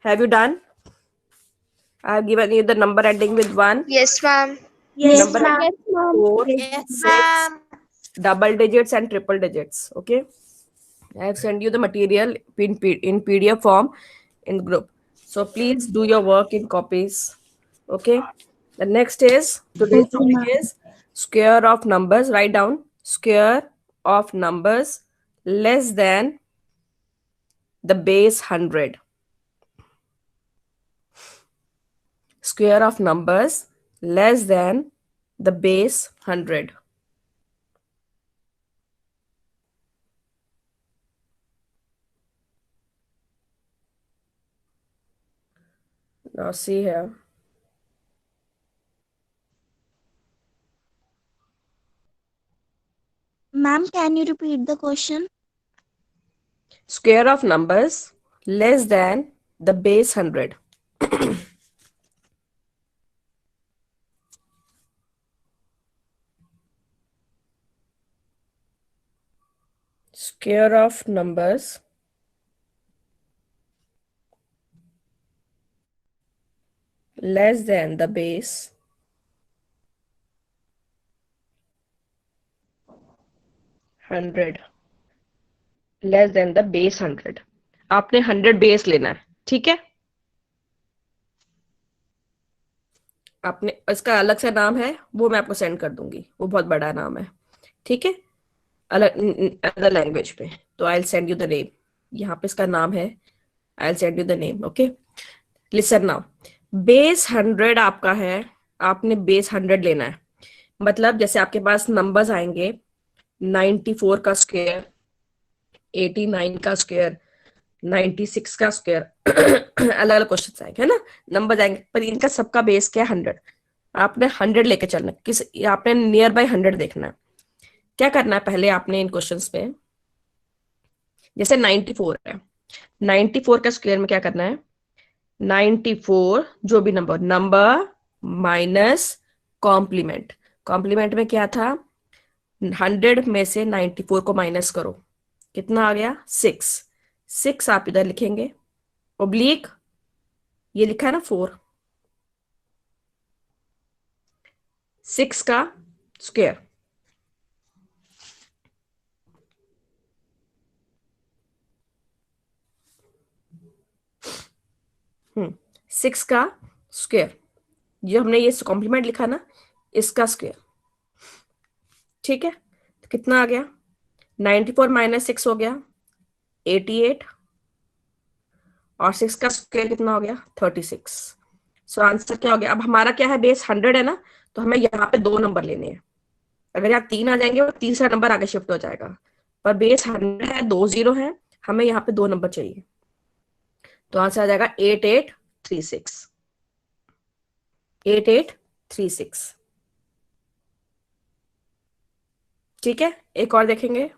Have you done? I have given you the number ending with 1. Yes, ma'am. Yes, Number ma'am. Yes, ma'am. 4, Yes, 6, double digits and triple digits. Okay. I have sent you the material in PDF form in group. So please do your work in copies. Okay. The next is today's Okay, topic ma'am. is square of numbers. Write down square of numbers less than the base 100. Square of numbers less than the base 100. Now see here. Ma'am, can you repeat the question? Square of numbers less than the base 100. Square of numbers less than the base 100. Less than the base 100. आपने 100 base लेना है. ठीक है. आपने इसका अलग से नाम है, वो मैं आपको सेंड कर दूंगी. वो बहुत बड़ा नाम है. ठीक है. अलग अदर लैंग्वेज पे. तो I will send you the name. यहाँ पे इसका नाम है. I will send you the name. Okay. Listen now. Base 100 आपका है. आपने बेस 100 लेना है. मतलब जैसे आपके पास नंबर्स आएंगे 94 का स्क्वायर, 89 का स्क्वायर, 96 का स्क्वायर, अलग अलग क्वेश्चन आएंगे, है ना. नंबर आएंगे पर इनका सबका बेस क्या है 100. आपने 100 लेके चलना है. किस आपने नियर बाय 100 देखना है. क्या करना है पहले आपने इन क्वेश्चंस में. जैसे 94 है. 94 का स्क्वायर में क्या करना है. 94 जो भी नंबर माइनस कॉम्प्लीमेंट. कॉम्प्लीमेंट में क्या था. 100 में से 94 को माइनस करो. कितना आ गया 6 आप इधर लिखेंगे. ओब्लिक ये लिखा है ना 4. 6 का स्क्वायर. हम्म 6 का स्क्वायर. जो हमने ये कॉम्प्लीमेंट लिखा ना इसका स्क्वायर. ठीक है. तो कितना आ गया 94 माइनस 6 हो गया 88 और 6 का स्क्वायर कितना हो गया 36. सो आंसर क्या हो गया. अब हमारा क्या है बेस 100 है ना. तो हमें यहाँ पे 2 नंबर लेने हैं. अगर यहाँ 3 आ जाएंगे और तीसरा नंबर आगे शिफ्ट हो जाएगा. पर बेस 100 है 2 0 है. हमें यहाँ पे 2 नंबर चाहिए. तो आंसर आ जाएगा 8836. 8836. ठीक है. एक और देखेंगे.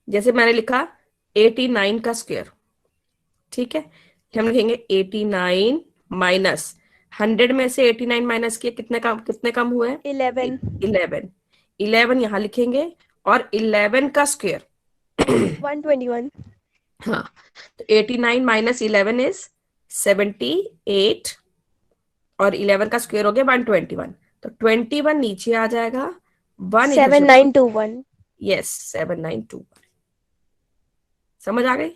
जैसे मैंने लिखा 89 का स्क्वायर. ठीक है. हम लिखेंगे 89 माइनस 100 में से 89 माइनस किए कितने कम हुए 11. 11 यहाँ लिखेंगे. और 11 का स्क्वायर 121. हाँ. तो 89 माइनस 11 इज 78 और 11 का स्क्वायर हो गया 121. तो 21 नीचे आ जाएगा. 1 7921. यस 7921. समझ आ गई.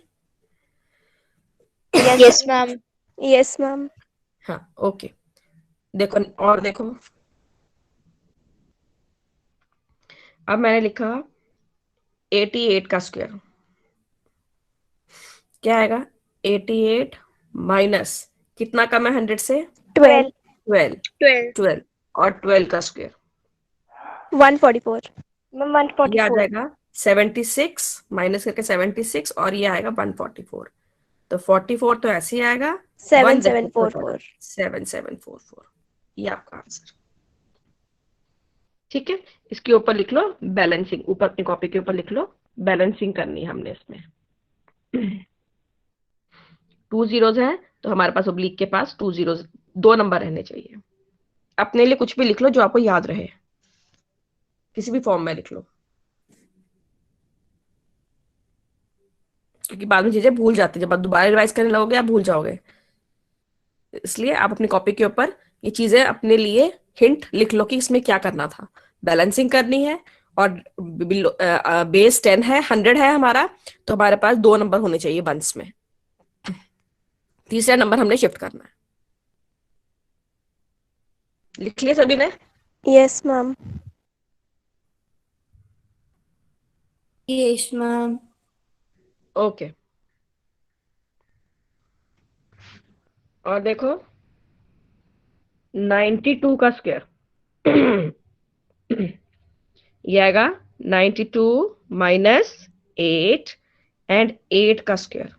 Yes, ma'am. Yes, ma'am. हाँ ओके. देखो और देखो. अब मैंने लिखा 88 का स्क्वायर. क्या आएगा 88 माइनस कितना कम है 100 से 12. 12. 12. और 12 का स्क्वायर 144. Ma'am, ये आ 144. जाएगा 76 माइनस करके 76 और ये आएगा 144. तो 44 तो ऐसे ही आएगा 7744. 7744. ये आपका आंसर. ठीक है. इसके ऊपर लिख लो बैलेंसिंग. ऊपर अपनी कॉपी के ऊपर लिख लो बैलेंसिंग करनी है हमने इसमें. 2 zeros है तो हमारे पास ओब्लिक के पास 2 zeros 2 नंबर रहने चाहिए. अपने लिए कुछ भी लिख लो जो आपको याद रहे. किसी भी फॉर्म में लिख लो क्योंकि बाद में चीजें भूल जाती है, जब आप दोबारा रिवाइज करने लगोगे आप भूल जाओगे। इसलिए आप अपनी कॉपी के ऊपर ये चीजें अपने लिए हिंट लिख लो कि इसमें क्या करना था। बैलेंसिंग करनी है और बेस 10 है, 100 है हमारा, तो हमारे पास 2 नंबर होने चाहिए वंस में, तीसरा नंबर हमने शिफ्ट करना है। लिख लिया सभी ने? Yes, ma'am. Yes, ma'am. Okay, और देखो 92 का स्क्वायर ये आएगा 92 माइनस 8 एंड 8 का स्क्वायर।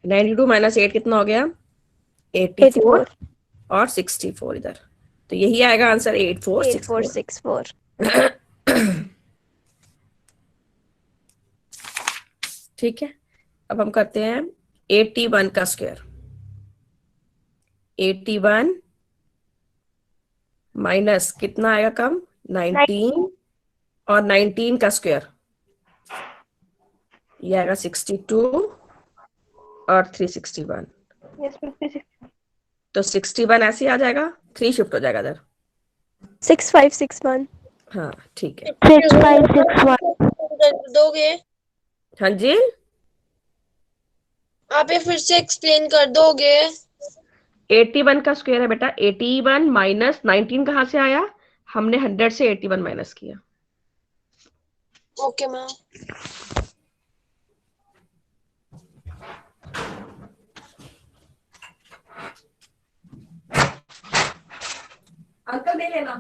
92 माइनस 8 कितना हो गया? 84 84. और 64 इधर, तो यही आएगा आंसर 8464। 8464. ठीक है, अब हम करते हैं 81 का स्क्वायर। 81 माइनस कितना आएगा कम? 19 और 19 का स्क्वायर ये आएगा 62 और 361, Yes, 56. तो 61 ऐसे ही आ जाएगा, 3 शिफ्ट हो जाएगा इधर। 6561. हाँ ठीक है। 6561. कर दोगे? हाँ जी, आप ये फिर से एक्सप्लेन कर दोगे? 81 का स्क्वायर है बेटा। 81 माइनस 19 कहाँ से आया? हमने 100 से 81 माइनस किया। Okay ma'am. अंकल दे लेना।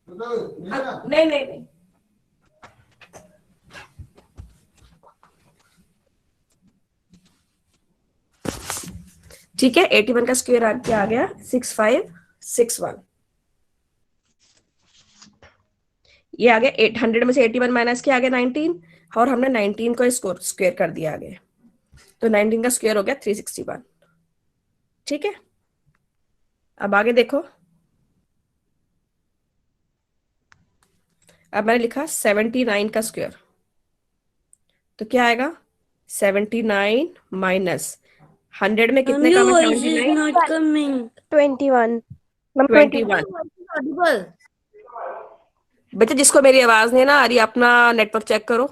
नहीं नहीं नहीं, ठीक है। 81 का स्क्वायर क्या आ गया? 6561। ये आ गया 800 में से 81 माइनस किया आ गया 19, और हमने 19 को स्क्वायर कर दिया आगे, तो 19 का स्क्वायर हो गया 361। ठीक है, अब आगे देखो। अब मैंने लिखा 79 का स्क्वायर, तो क्या आएगा? 79 माइनस 100 में कितने का? 79 not coming. 21. 21। Audible. बच्चे जिसको मेरी आवाज नहीं ना आ रही, अपना नेटवर्क चेक करो।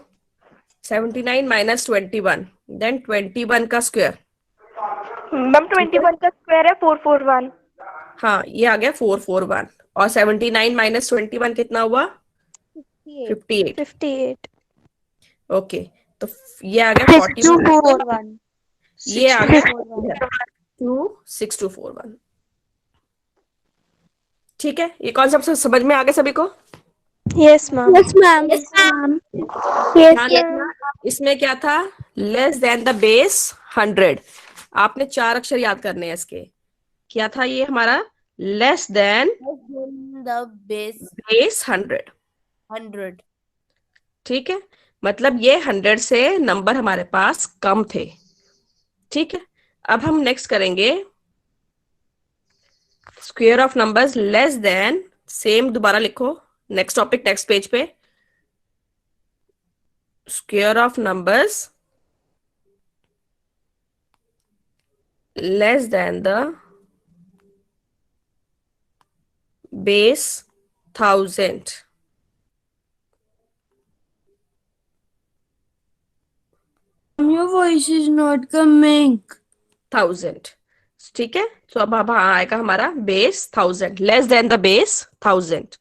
79 माइनस 21, देन 21 का स्क्वायर। मैम 21 का स्क्वायर है 441. हाँ, ये आ गया 441, और 79 माइनस 21 कितना हुआ? 58। 58. ओके, तो ये आ गया 41, 6241. ये आ गया 26241। ठीक है, ये कॉन्सेप्ट समझ में आ गया सभी को? Yes, ma'am. Yes, ma'am. Yes, ma'am. ध्यान रखना, इसमें क्या था? Less than the base 100। आपने 4 अक्षर याद करने हैं इसके। क्या था ये हमारा? Less than The base base 100। 100. ठीक है, मतलब ये 100 से नंबर हमारे पास कम थे। ठीक है, अब हम नेक्स्ट करेंगे square of numbers less then. Same दोबारा लिखो, नेक्स्ट टॉपिक नेक्स्ट पेज पे। Square of numbers less than the base 1000। Your voice is not coming. 1000। ठीक है, तो अब आएगा हमारा base 1000, less than the base 1000।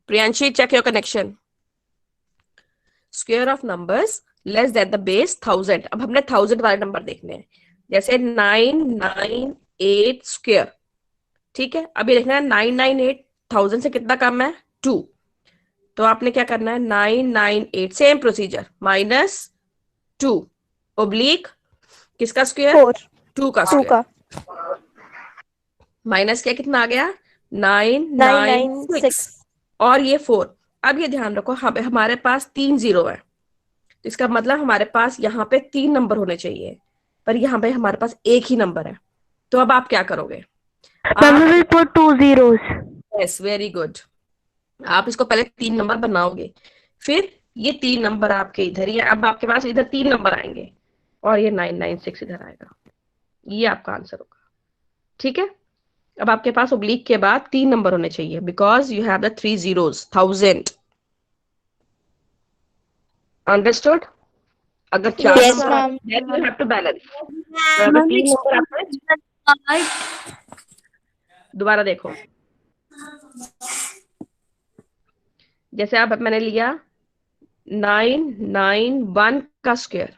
Priyanshi, check your connection. Square of numbers less than the base 1000। अब हमने 1000 वाले नंबर देखने हैं, जैसे 998 स्क्वायर। ठीक है, अभी देखना है 998 1000 से कितना कम है? 2। तो आपने क्या करना है? 998, सेम प्रोसीजर, माइनस 2 ओब्लिक किसका स्क्वायर? 4. 2 का 2 स्क्वायर। का. माइनस क्या कितना आ गया? 996 996. और ये 4। अब ये ध्यान रखो, हमारे पास 3 0 है, तो इसका मतलब हमारे पास यहाँ पे 3 नंबर होने चाहिए, पर यहाँ पे हमारे पास एक ही नंबर है। तो अब आप क्या करोगे? Ma'am, we will put 2 zeros. Yes, very good. आप इसको पहले 3 नंबर बनाओगे, फिर ये 3 नंबर आपके इधर, ये अब आपके पास इधर 3 नंबर आएंगे और ये 996 इधर आएगा। ये आपका आंसर होगा। ठीक है, अब आपके पास ओब्लिक के बाद 3 नंबर होने चाहिए because you have the 3 zeros 1000। Understood? अगर 4 Yes, नंबर ma'am. आते हैं यू हैव टू बैलेंस। अगर 3 नंबर आते हैं, दोबारा देखो, जैसे अब मैंने लिया 991 का स्क्वायर,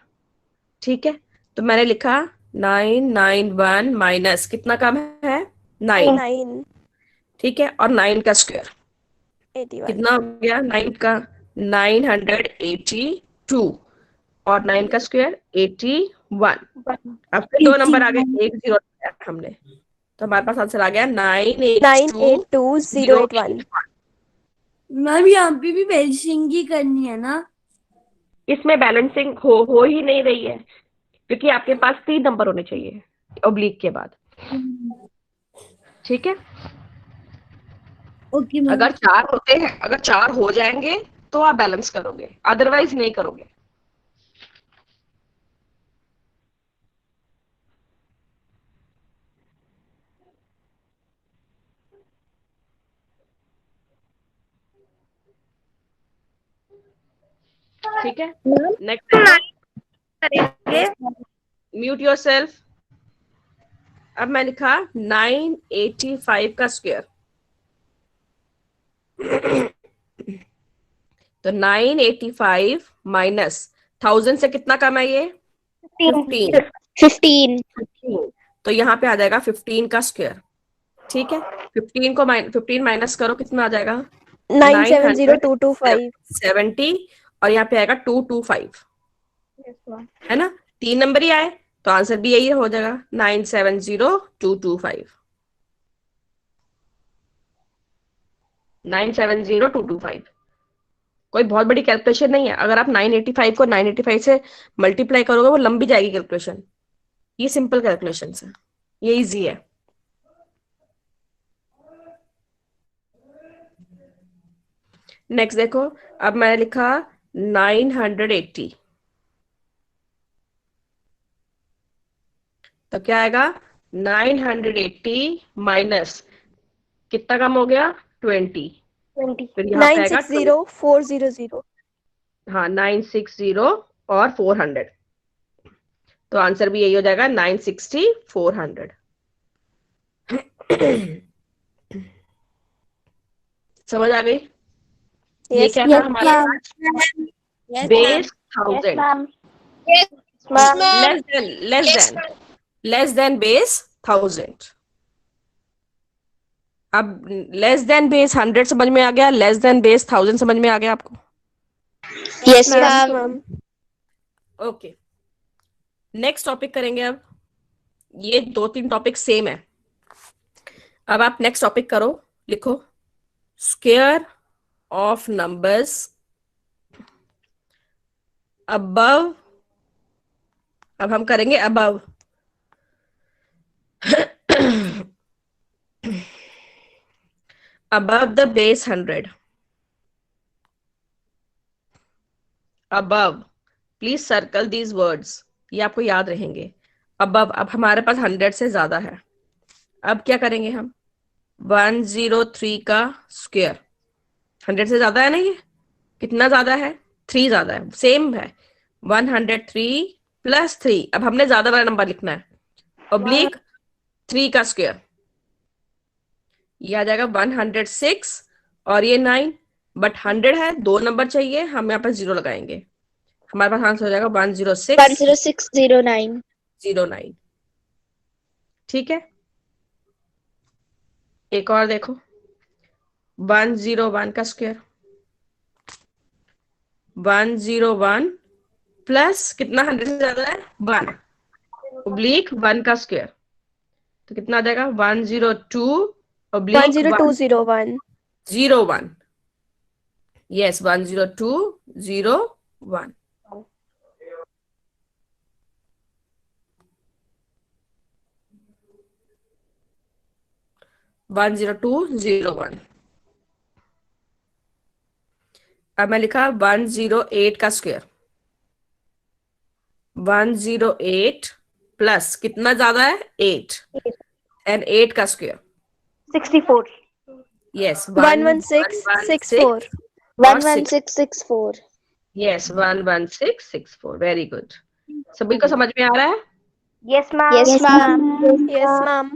ठीक है, तो मैंने लिखा 991 माइनस कितना कम है 9, 9, ठीक है, और 9 का स्क्वायर 81. कितना हो गया 9 का 982 और 9 का स्क्वायर 81। अब फिर 2 नंबर आ गए, 1 0 हमने, तो हमारे पास आंसर आ गया 982 982081. मैम यहाँ पे भी बैलेंसिंग ही करनी है ना? इसमें बैलेंसिंग हो ही नहीं रही है क्योंकि आपके पास 3 नंबर होने चाहिए ओब्लिक के बाद। ठीक है, ओके मैम। अगर 4 होते हैं, अगर 4 हो जाएंगे तो आप बैलेंस करोगे, अदरवाइज नहीं करोगे। ठीक है, नेक्स्ट करेंगे। Mute yourself. अब मैं लिखा 985 का स्क्वायर, तो 985 माइनस 1000 से कितना कम है ये 15, 15. तो यहाँ पे आ जाएगा 15 का स्क्वायर। ठीक है, 15 माइनस करो, कितना आ जाएगा 970225. 70 और यहाँ पे आएगा 225, है ना, 3 नंबर ही आए तो आंसर भी यही हो जाएगा 970225, 970225। कोई बहुत बड़ी कैलकुलेशन नहीं है, अगर आप 985 को 985 से मल्टीप्लाई करोगे वो लंबी जाएगी कैलकुलेशन, ये सिंपल कैलकुलेशन है, ये इजी है। नेक्स्ट देखो, अब मैंने लिखा 980, तो क्या आएगा 980 माइनस कितना कम हो गया 20, फिर यहाँ पे आएगा 20, 960400. हाँ 960 और 400, तो आंसर भी यही हो जाएगा 960 400। समझ आ गई? ये Yes, क्या था हमारा बेस 1000, लेस देन बेस 1000। अब लेस देन बेस 100 समझ में आ गया, लेस देन बेस 1000 समझ में आ गया आपको? Yes, ma'am. Okay, next topic करेंगे। अब ये 2-3 टॉपिक सेम है। अब आप नेक्स्ट टॉपिक करो, लिखो स्क्वायर ऑफ नंबर्स अबव, अब हम करेंगे above above the base 100, above, please circle these words, ये आपको याद रहेंगे। above, अब हमारे पास 100 से ज्यादा है, अब क्या करेंगे हम 103 का स्क्वायर, 100 से ज्यादा है ना, ये कितना ज्यादा है 3 ज्यादा है, सेम है 103 प्लस 3, अब हमने ज्यादा वाला नंबर लिखना है, ऑब्लिक 3 का स्क्वायर, ये आ जाएगा 106 और ये 9, बट 100 है, 2 नंबर चाहिए, हम यहाँ पर 0 लगाएंगे, हमारे पास आंसर हो जाएगा 10609. 10609। ठीक है, एक और देखो 101 का स्क्वायर, 101 प्लस कितना 100 से ज्यादा है 1, ओब्लिक 1 का स्क्वायर, तो कितना आ जाएगा 102 ओब्लिक 10201. 01, यस 10201। 10201। अब मैं लिखा 108 का स्क्वायर, 108 प्लस कितना ज्यादा है 8 एंड 8 का square 64. Yes 11664. 11664. Yes 11664 very good. सभी को समझ में आ रहा है? Yes, ma'am. Yes, ma'am. Yes, ma'am.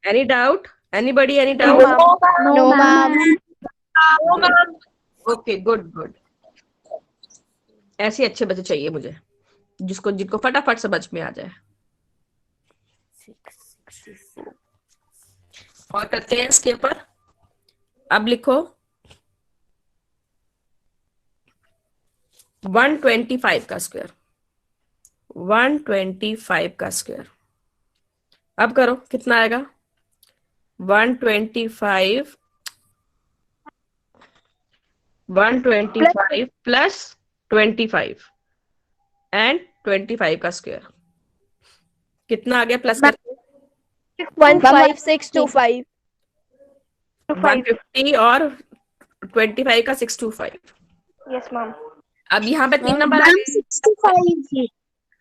Any doubt? Anybody any No, doubt? ma'am. No, ma'am. Okay good good. ऐसे अच्छे बच्चे चाहिए मुझे, जिनको फटाफट समझ में आ जाए। और करते हैं इसके ऊपर। अब लिखो 125 का स्क्वायर, 125 का स्क्वायर। अब करो कितना आएगा? 125 प्लस 25 एंड 25 का स्क्वायर कितना आ गया? प्लस करके 15625. 150 और 25 का 625। Yes, ma'am. अब यहाँ पे 3 नंबर आ गए। 65.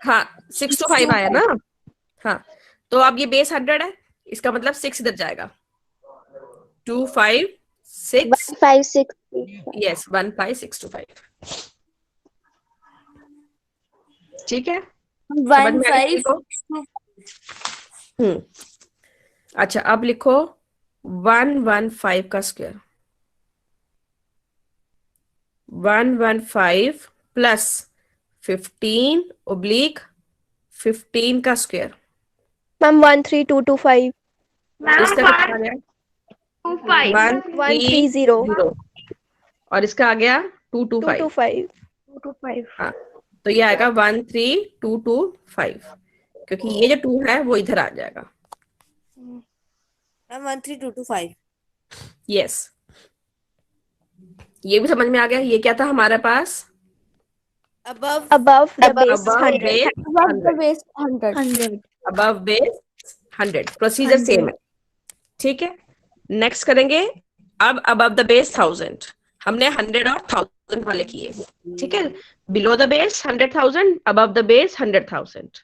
हाँ 625 आया ना। हाँ तो अब ये बेस 100 है, इसका मतलब 6 इधर जाएगा। 256 156. यस 15625। ठीक है, समझ में आ गया किसी को? अच्छा अब लिखो 115 का स्क्वायर, 115 प्लस 15/15 का स्क्वायर। Ma'am, 13225. इसका कितना आ गया? 130. 130 और इसका आ गया 225। 225. 225. हाँ तो ये आएगा 13225 क्योंकि ये जो 2 है वो इधर आ जाएगा। 13225. यस ये भी समझ में आ गया। ये क्या था हमारे पास? Above Above the base Above 100. base above the 100, base 100. above base 100 procedure same है। ठीक है, नेक्स्ट करेंगे अब above the base 1000। हमने 100 और 1000 वाले किए। ठीक है, below the base 100,000, above the base 100,000।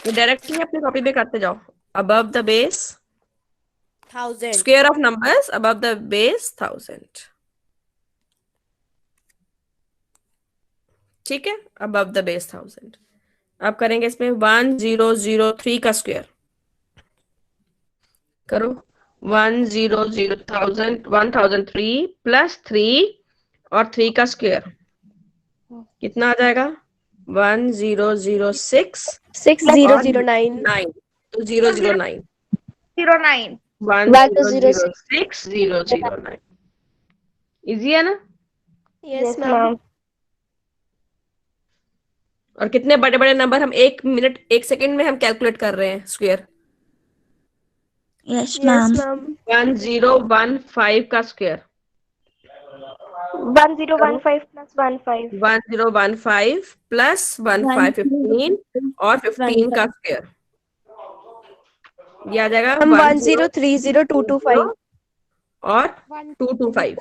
तो डायरेक्टली अपनी कॉपी पे करते जाओ। above the base 1000. square of numbers above the base 1000। ठीक है, above the base 1000। अब करेंगे इसमें 1003 का स्क्वायर। करो 1003 प्लस 3 और 3 का स्क्वायर कितना आ जाएगा? 1006 6009. 9 तो 009 09. 1006 इजी है ना? Yes, ma'am. और कितने बड़े बड़े नंबर हम 1 मिनट 1 सेकंड में हम कैलकुलेट कर रहे हैं square. Yes, Yes, ma'am. ma'am. 1015 का स्क्वायर 1015 plus 15. 1015 प्लस 1515 और 15 का स्क्वायर ये आ जाएगा Ma'am, 1030225. और 225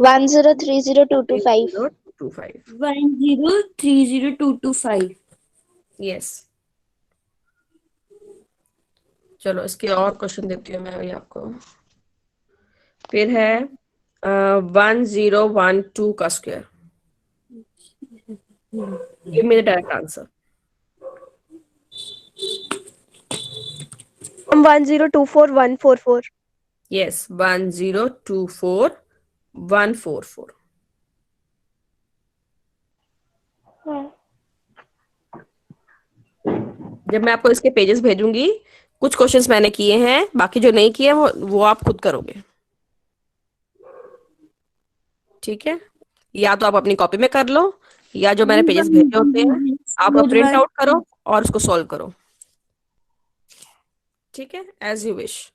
1030225. 225 1030225. यस। चलो इसके और क्वेश्चन देती हूँ मैं अभी आपको। फिर है 1012 का square. Give me the direct answer. 1024144. Yes 1024144। जब मैं आपको इसके पेजेस भेजूंगी, कुछ क्वेश्चंस मैंने किए हैं, बाकी जो नहीं किए वो आप खुद करोगे। ठीक है, या तो आप अपनी कॉपी में कर लो या जो मैंने पेजेस भेजे होते हैं आप प्रिंट आउट करो और उसको सॉल्व करो। ठीक है, as you wish.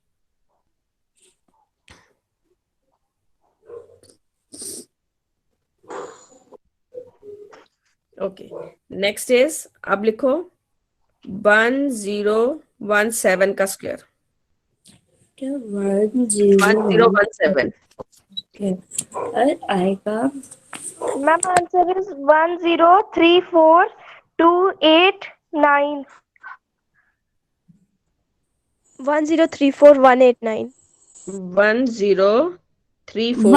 Okay next is, अब लिखो 1017 का स्क्वायर। क्या 1017 और आएगा ma'am answer is 1034289. 1034189. 1034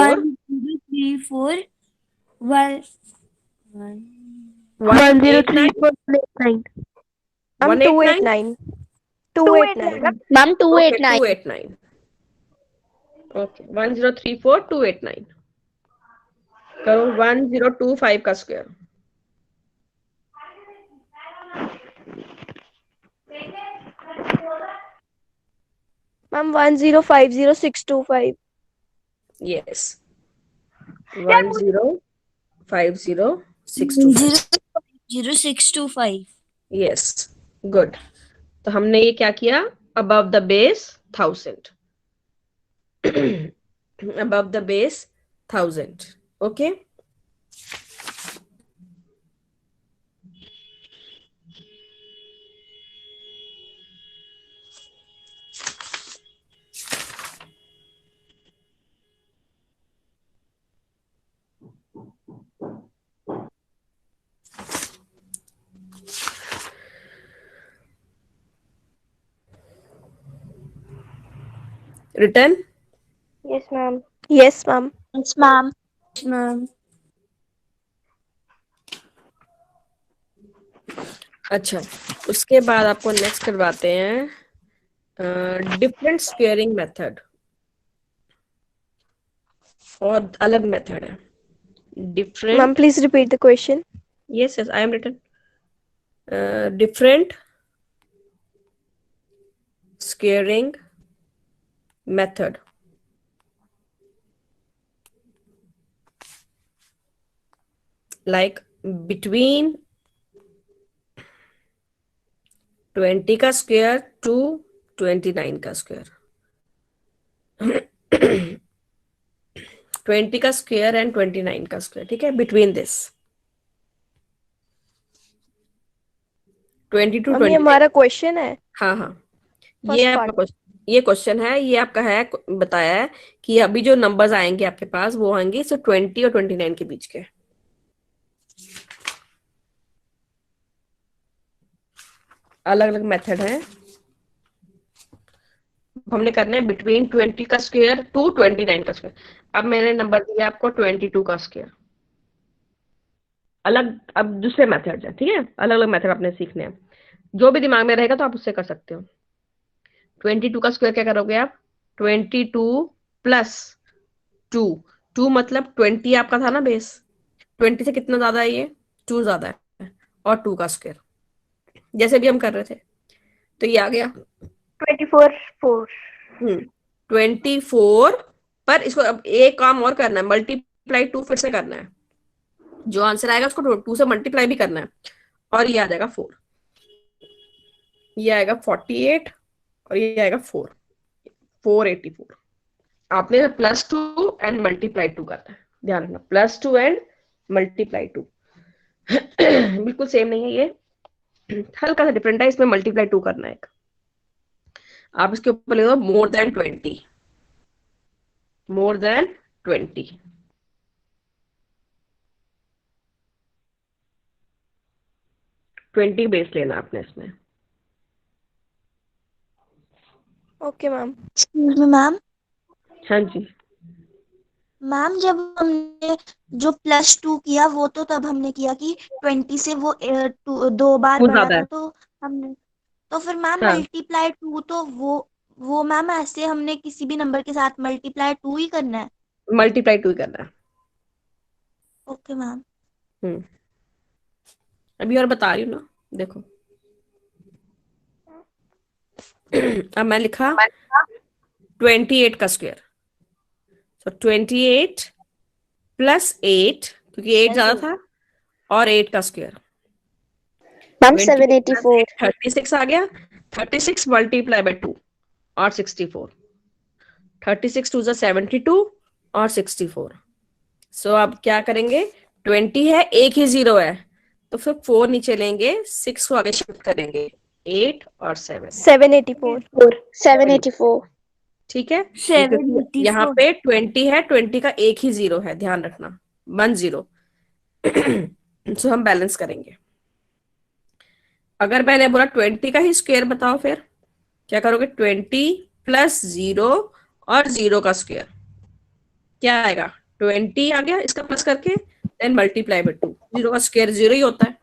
1034 1 189 Ma'am, 189. 289. Ma'am, Okay, 289. 289. Okay, 1034289. करो 1025 का square. Ma'am, 1050625. Yes. 1050625. 0625. Yes. Good. तो हमने ये क्या किया? Above the base 1000. Above the base 1000. Okay. Written? Yes, ma'am. Yes, ma'am. Yes, ma'am. Ma'am. अच्छा, उसके बाद आपको नेक्स्ट करवाते हैं डिफरेंट स्क्वेयरिंग मेथड. और अलग मेथड है. Ma'am, Different. please repeat the question. Yes, yes, I am written. Different squaring method. Like between 20 का स्क्वायर टू 29 का स्क्वायर. 20 का स्क्वायर एंड 29 का स्क्वायर. ठीक है, बिटवीन दिस 20 टू Ma'am, ये 29. हमारा क्वेश्चन है. हाँ हाँ, First ये part. आपका ये क्वेश्चन है. ये आपका है, बताया है कि अभी जो नंबर्स आएंगे आपके पास वो आएंगे 20 और 29 के बीच के. अलग अलग मेथड है. हमने करना है बिटवीन 20 का स्क्वायर टू 29 का स्क्वायर. अब मैंने नंबर दिया आपको 22 का स्क्वायर. अलग, अब दूसरे मेथड है. ठीक है, अलग अलग मेथड आपने सीखने हैं. जो भी दिमाग में रहेगा तो आप उससे कर सकते हो. 22 का स्क्वायर क्या करोगे आप? 22 प्लस 2 मतलब 20 आपका था ना बेस. 20 से कितना ज्यादा है? ये 2 ज्यादा है. और 2 का स्क्वायर जैसे भी हम कर रहे थे. तो ये आ गया 24. 24. पर इसको अब एक काम और करना है, मल्टीप्लाई 2 फिर से करना है. जो आंसर आएगा उसको 2 से मल्टीप्लाई भी करना है. और ये आ जाएगा 4. ये आएगा 48 और ये आएगा 484. आपने +2 एंड मल्टीप्लाई 2 करना है. ध्यान रखना, +2 एंड मल्टीप्लाई 2. बिल्कुल सेम नहीं है ये, हल्का सा डिफरेंट है. इसमें मल्टीप्लाई 2 करना है. आप इसके ऊपर लिख दो more than 20. More than 20. Twenty base लेना आपने इसमें. Okay, ma'am. Excuse me, ma'am. हाँ जी. मैम, जब हमने जो +2 किया वो तो तब हमने किया कि 20 से वो 2 बार वो बढ़ा ज्यादा था, है. तो हमने तो फिर मैम हाँ, मल्टीप्लाई 2 तो वो मैम ऐसे हमने किसी भी नंबर के साथ मल्टीप्लाई 2 ही करना है. मल्टीप्लाई 2 ही करना है. Okay ma'am. अभी और बता रही हूँ ना, देखो. अब मैं लिखा 28 का स्क्वायर. तो 28 प्लस 8, क्योंकि 8 ज्यादा था, और 8 का स्क्वायर. Ma'am, 784. 36 आ गया. 36 मल्टीप्लाई बाय 2 और 64. 36 2 72 और 64. सो अब क्या करेंगे? 20 है, एक ही 0 है, तो फिर 4 नीचे लेंगे, 6 को आगे शिफ्ट करेंगे, 8 और 7. 784. 784. ठीक है, 74 यहाँ पे 20 है, 20 का एक ही जीरो है, ध्यान रखना, 10। सो हम बैलेंस करेंगे। अगर मैंने बोला 20 का ही स्क्वायर बताओ, फिर क्या करोगे? 20 प्लस 0 और 0 का स्क्वायर क्या आएगा? 20 आ गया, इसका प्लस करके देन मल्टीप्लाई बाय 2। 0 का स्क्वायर 0 ही होता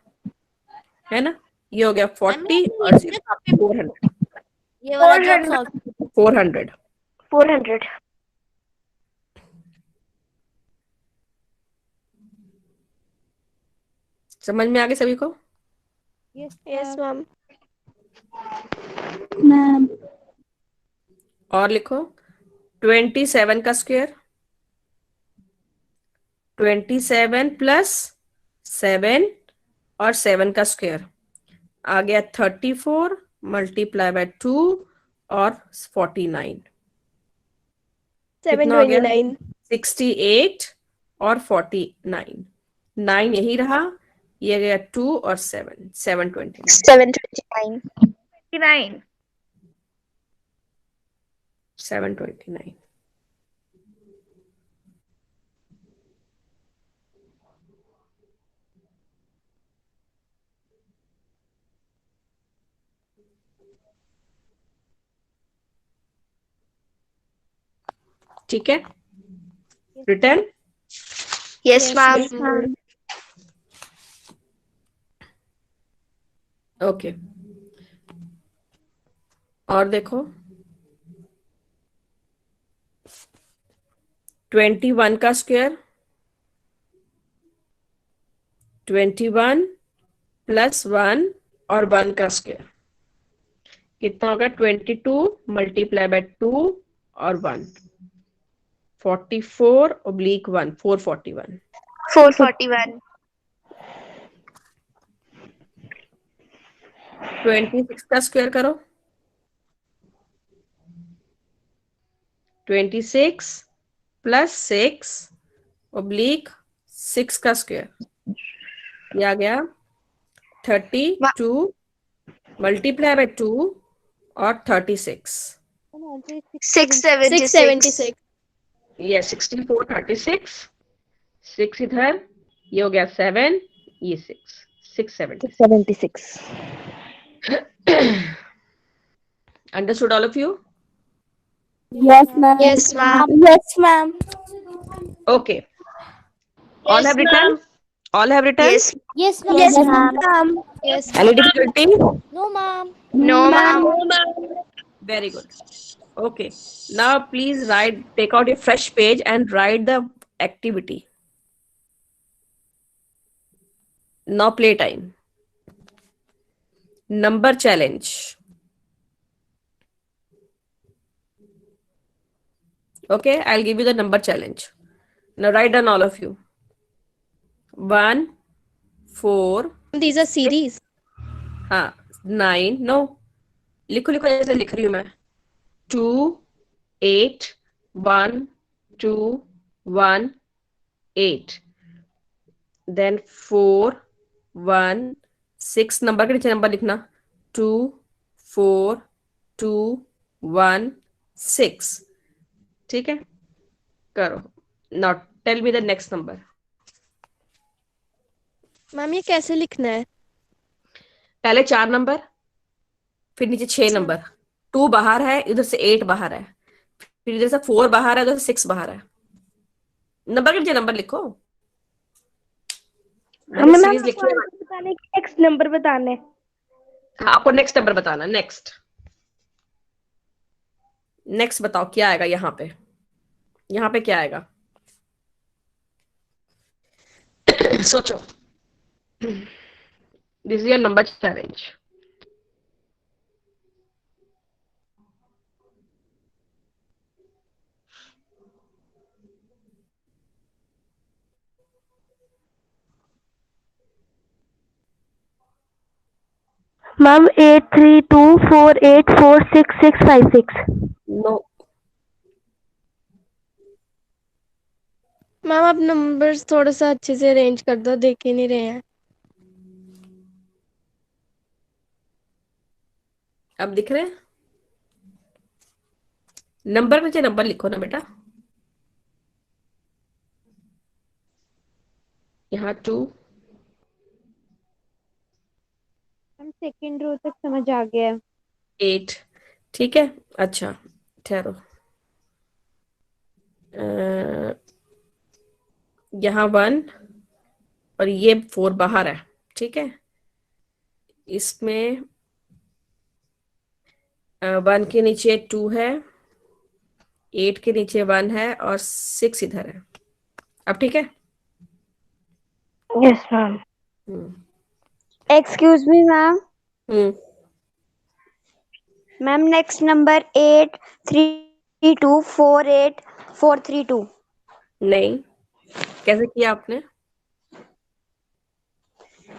है ना? ये हो गया 40 और 0 400। ये वाला जॉब 400 सॉल्व 400। 400 समझ में आ गया सभी को? Yes ma'am. मैम। और लिखो 27 का स्क्वायर, 27 प्लस 7 और 7 का स्क्वायर आ गया 34 मल्टीप्लाई बाय 2 और 49। कितना हो गया? 729। 68 और 49। 9 यही रहा, ये गया 2 और 7, 729। 729। 9 729। ठीक है, रिटर्न। Yes ma'am. ओके, और देखो 21 का स्क्वायर, 21 प्लस 1 और 1 का स्क्वायर कितना होगा? 22 मल्टीप्लाई बाय 2 और 1, 44/1, 441। 441। 26 का स्क्वायर करो, 26 प्लस 6/6 का स्क्वायर ये आ गया 32 मल्टीप्लाई बाय 2 और 36। 676। ये 64, 36, 6 इधर, ये हो गया 7, ये 676। Understood all of you? Yes ma'am. Yes ma'am. Yes ma'am. Okay. All have written? All have written? Yes. Yes Yes ma'am. Ma'am. Yes. Any difficulty? No ma'am. No ma'am. Very good. Okay. Now please take out your fresh page and write the activity. Now play time. Number challenge. Okay, I'll give you the number challenge. Now write down all of you. 1, 4, These are series. हाँ 9, no, लिखो लिखो जैसे लिख रही हूँ मैं। 2, 8, 1, 2, 1, 8, then 4, 1, 6 number के नीचे नंबर लिखना 2, 4, 2, 1, 6। ठीक है, करो। Now tell me the next number. Ma'am ये कैसे लिखना है? पहले 4 नंबर, फिर नीचे 6 नंबर। 2 बाहर है, इधर से 8 बाहर है, फिर इधर से 4 बाहर है, उधर से 6 बाहर है। नंबर के नीचे नंबर लिखो। हमें सीरीज लिखी है। बताने की नेक्स्ट नंबर बताने। हाँ, आपको नेक्स्ट नंबर बताना। नेक्स्ट नेक्स्ट बताओ क्या आएगा यहाँ पे? यहाँ पे क्या आएगा? सोचो। This is your number challenge. Ma'am 8324846656। No, ma'am आप नंबर्स थोड़ा सा अच्छे से अरेंज कर दो, देख ही नहीं रहे हैं। अब दिख रहे हैं? नंबर में नंबर लिखो ना बेटा, यहाँ 2, मैम सेकंड रो तक समझ आ गया है। 8, ठीक है। अच्छा ठहरो, अ, यहाँ 1 और ये 4 बाहर है, ठीक है। इसमें 1 के नीचे 2 है, 8 के नीचे 1 है और 6 इधर है। अब ठीक है। Yes, ma'am. हम्म Excuse me, ma'am. हम्म Ma'am, next number 832484432. नहीं, कैसे किया आपने?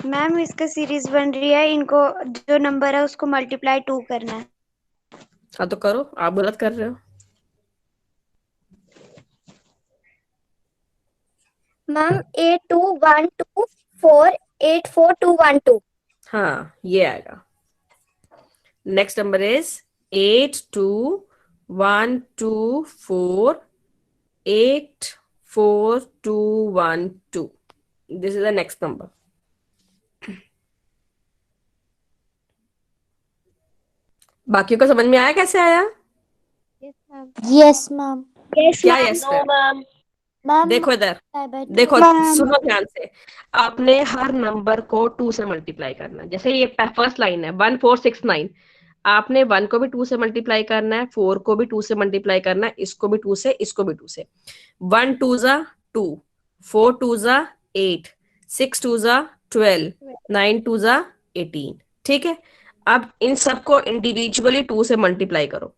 मैम इसका सीरीज बन रही है, इनको जो नंबर है उसको मल्टीप्लाई 2 करना है। हाँ तो करो, आप गलत कर रहे हो। मैम 8212484212। हाँ ये आएगा। Next number is 8212484212। This is the next number. बाकियों का समझ में आया कैसे आया? Yes ma'am. Yes ma'am. Yes क्या ma'am. Yes No, ma'am? ma'am. Ma'am देखो इधर, बाय देखो मैम सुनो ध्यान से। आपने हर नंबर को 2 से मल्टीप्लाई करना है। जैसे ये फर्स्ट लाइन है 1469, आपने 1 को भी 2 से मल्टीप्लाई करना है, 4 को भी 2 से मल्टीप्लाई करना है, इसको भी 2 से, इसको भी 2 से। 1 2 जा 2, 4 2 जा 8, 6 2 जा 12, 9 2 जा 18, ठीक है। अब इन सबको इंडिविजुअली 2 से मल्टीप्लाई करो।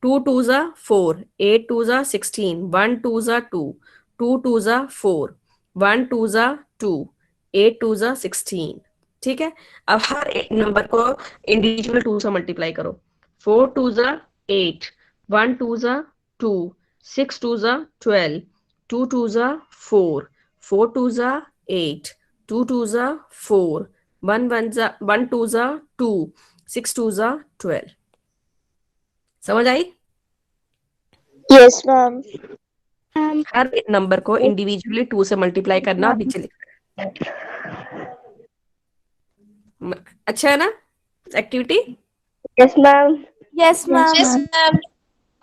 2 2 जा 4, 8 2 जा 16, 1 2 जा 2, 2 2 जा 4, 1 2 जा 2, 8 2 जा 16, ठीक है। अब हर एक नंबर को इंडिविजुअल 2 से मल्टीप्लाई करो। 4 2 जा 8, 1 2 जा 2, 6 2 जा 12, 2 2 जा 4, 4 2 जा 8, 2 2 जा 4, 1 2 जा 2, 6 2 जा 12। समझ आई? Yes ma'am. हर नंबर को इंडिविजुअली 2 से मल्टीप्लाई करना और नीचे लिखना। अच्छा है ना activity? Yes, ma'am. Yes ma'am.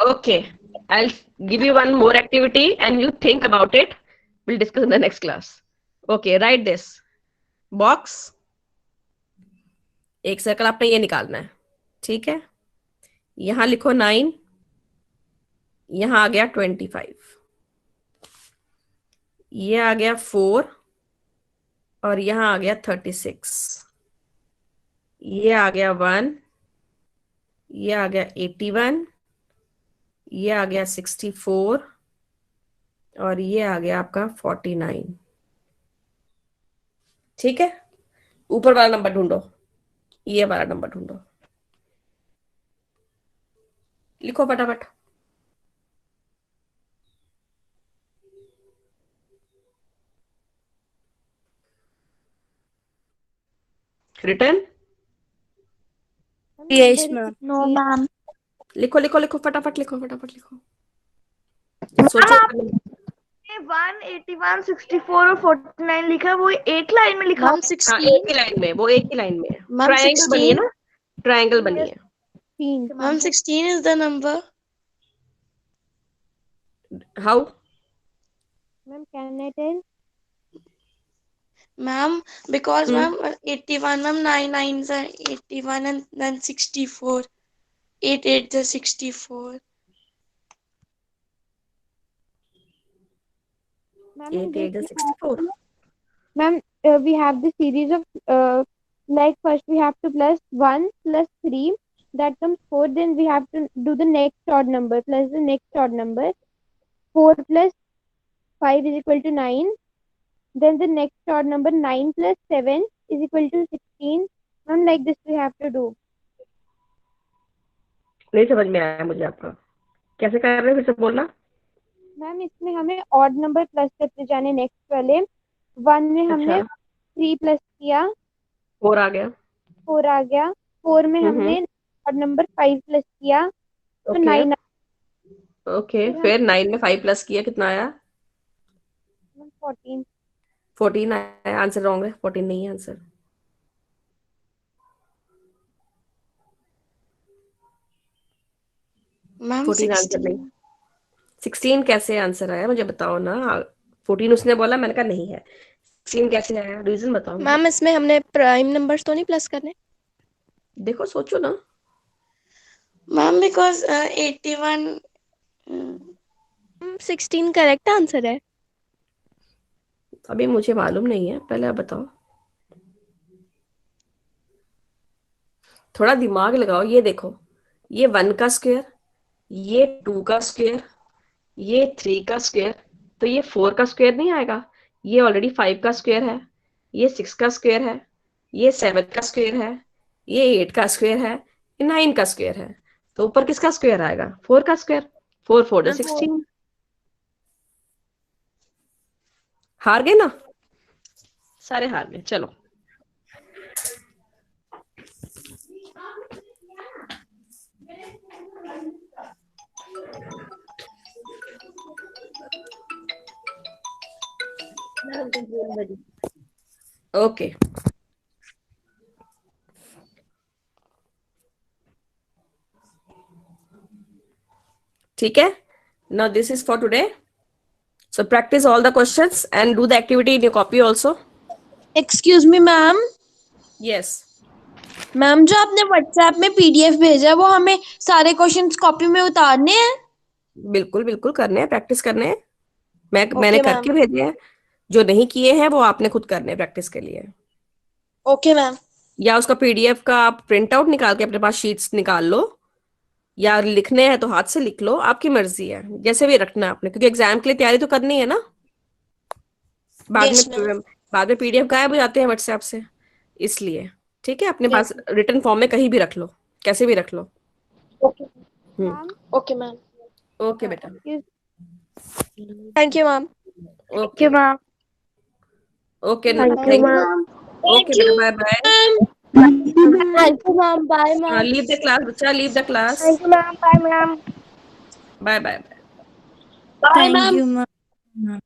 Okay, I'll give you one more activity and you think about it. We'll discuss in the next class. Okay, write this. Box. एक सर्कल आपने ये निकालना है, ठीक है। यहां लिखो 9, यहां आ गया 25, ये आ गया 4 और यहां आ गया 36, ये आ गया 1, ये आ गया 81, ये आ गया 64 और ये आ गया आपका 49, ठीक है। ऊपर वाला नंबर ढूंढो, ये वाला नंबर ढूंढो, लिखो फटाफट। Return yes ma'am. No ma'am. लिखो लिखो लिखो, फटाफट लिखो, फटाफट लिखो, मैम सोचो। आपने 181, 64 और 49 लिखा, वो एक लाइन में लिखा मैम हुआ। हाँ 16। एक ही लाइन में, वो एक ही लाइन में है। मैम ट्रायंगल बनी है 16। ना, ट्रायंगल बनी है। 3 ma'am 16 is the number. How? Ma'am can I tell? Ma'am, because Hmm. ma'am 81, ma'am 9 9s are 81 and then 64. 8 8 is 64. Ma'am 8 8 is 64. Ma'am we have the series of like first we have to plus 1 plus 3, that comes 4, then we have to do the next odd number plus the next odd number. 4 plus 5 is equal to 9, then the next odd number 9 plus 7 is equal to 16. Ma'am, like this we have to do. नहीं समझ में आया मुझे आपका, कैसे कर रहे हो, फिर से बोलना। मैम इसमें हमें ऑड नंबर प्लस करते जाने नेक्स्ट वाले। 1 में हमने अच्छा 3 प्लस किया, 4 आ गया। 4 आ गया। 4 में हमने ऑड नंबर 5 प्लस किया तो ओके 9। ओके, फिर 9 में 5 प्लस किया, कितना आया? 14. 14 आया। आंसर रॉन्ग है, 14 नहीं है आंसर। Ma'am 14 answer 16। नहीं। 16 कैसे आंसर आया, मुझे बताओ ना। 14 उसने बोला, मैंने कहा नहीं है। 16 कैसे आया, रीजन बताओ मुझे। मैम इसमें हमने प्राइम नंबर्स तो नहीं प्लस करने? देखो, सोचो ना। मैम बिकॉज 81 16 करेक्ट आंसर है। अभी मुझे मालूम नहीं है, पहले आप बताओ। थोड़ा दिमाग लगाओ। ये देखो, ये 1 का स्क्वायर, ये 2 का स्क्वायर, ये 3 का स्क्वायर, तो ये 4 का स्क्वायर नहीं आएगा। ये ऑलरेडी 5 का स्क्वायर है, ये 6 का स्क्वायर है, ये 7 का स्क्वायर है, ये 8 का स्क्वायर है, ये 9 का स्क्वायर है। तो ऊपर किसका स्क्वायर आएगा? 4 का स्क्वायर। 4 4 मैम 16। हार गए ना, सारे हार गए। चलो, ओके। ठीक है, now this is for today, so practice all the questions and do the activity in your copy also. Excuse me ma'am, Yes, ma'am जो आपने व्हाट्सएप में पीडीएफ भेजा वो हमें सारे क्वेश्चंस कॉपी में उतारने हैं? बिल्कुल बिल्कुल करने हैं, प्रैक्टिस करने हैं। मैंने ओके मैम। करके भेजे हैं। जो नहीं किए हैं वो आपने खुद करने हैं प्रैक्टिस के लिए। Okay ma'am. या उसका पीडीएफ का आप प्रिंट आउट निकाल के अपने पास शीट्स निकाल लो, या लिखने हैं तो हाथ से लिख लो, आपकी मर्जी है, जैसे भी रखना है आपने, क्योंकि एग्जाम के लिए तैयारी तो करनी है ना। बाद यस में मैम। बाद में पीडीएफ गायब हो जाते हैं व्हाट्सएप से, इसलिए। ठीक है, अपने यस पास रिटन फॉर्म में कहीं भी रख लो, कैसे भी रख लो। Okay hmm, okay ma'am. Okay बेटा, thank you ma'am. Okay ma'am. Okay, Thank you, thank ma'am. Okay बेटा, bye bye. Thank you, ma'am. Bye, ma'am. Leave the class बच्चा, leave the class. Thank you, ma'am. Bye, ma'am. Bye bye. Bye Thank ma'am. you, ma'am.